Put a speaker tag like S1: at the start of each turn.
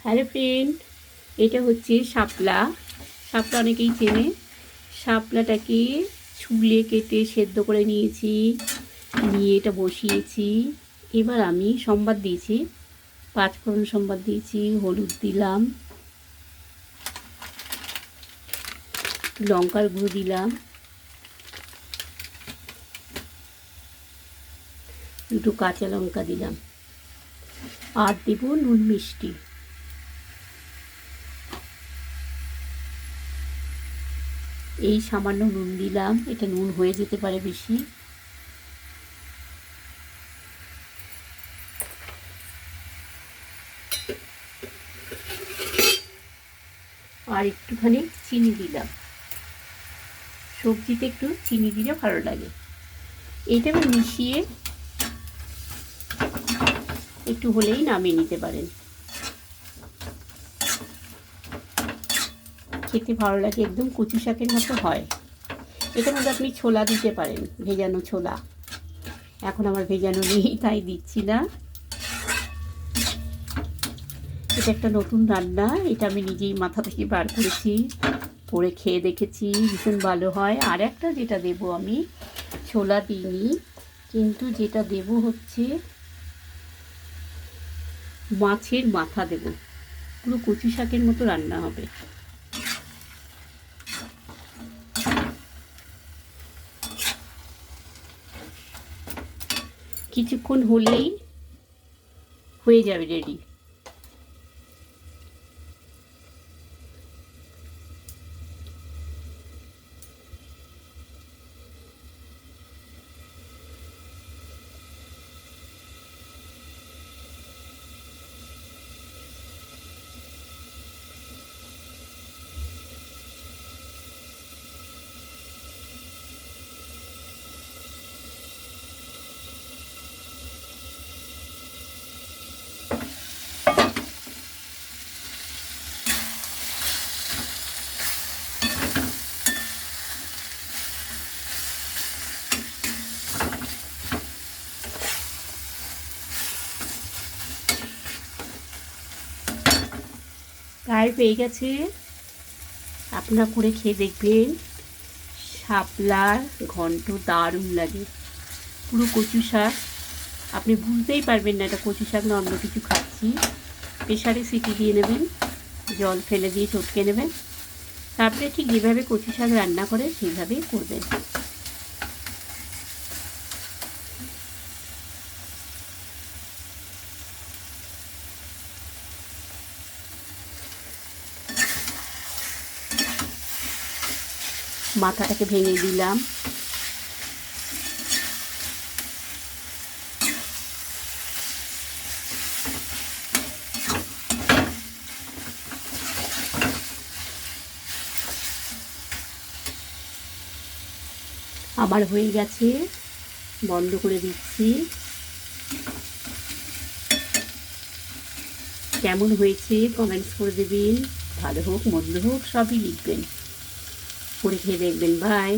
S1: Hello friend, এটা হচ্ছে শাপলা। শাপলা অনেকেই চেনে। শাপলাটাকে ছুলে কেটে সেদ্ধ করে নিয়েছি, নিয়ে এটা বসিয়েছি। এবার আমি সম্বাদ দিয়েছি, পাঁচফোড়ন সম্বাদ দিয়েছি, হলুদ দিলাম, লঙ্কার গুঁড়ো দিলাম, দুটো কাঁচা লঙ্কা দিলাম, আর দেবো নুন মিষ্টি। এই সামান্য নুন দিলাম, এটা নুন হয়ে যেতে পারে বেশি। আর একটুখানি চিনি দিলাম, সবজিতে একটু চিনি দিলে ভালো লাগে। এইটাকে মিশিয়ে একটু হলেই নামিয়ে নিতে পারেন। খেতে ভালো লাগে, একদম কচু শাকের মতো হয়। এটার মধ্যে আপনি ছোলা দিতে পারেন, ভেজানো ছোলা। এখন আমার ভেজানো নেই তাই দিচ্ছি না। এটা একটা নতুন রান্না, এটা আমি নিজেই মাথা থেকে বার করেছি, করে খেয়ে দেখেছি, ভীষণ ভালো হয়। আর একটা যেটা দেবো, আমি ছোলা দিইনি, কিন্তু যেটা দেব হচ্ছে মাছের মাথা দেব। পুরো কচু শাকের মতো রান্না হবে। কিছুক্ষণ হলেই হয়ে যাবে রেডি। প্রায় পেয়ে গেছে, আপনারা করে খেয়ে দেখবেন। শাপলার ঘন্ট দারুণ লাগে, পুরো কচু শাক। আপনি বুঝতেই পারবেন না এটা কচু শাক না অন্য কিছু খাচ্ছি। প্রেশারে সিটি দিয়ে নেবেন, জল ফেলে দিয়ে চটকে নেবেন, তারপরে ঠিক যেভাবে কচু শাক রান্না করে সেইভাবেই করবেন। মাথাটাকে ভেঙে দিলাম, আমার হয়ে গেছে, বন্ধ করে দিচ্ছি। কেমন হয়েছে কমেন্টস করে দেবেন, ভালো হোক মন্দ হোক সবই লিখবেন, করে খেয়ে দেখবেন। বাই।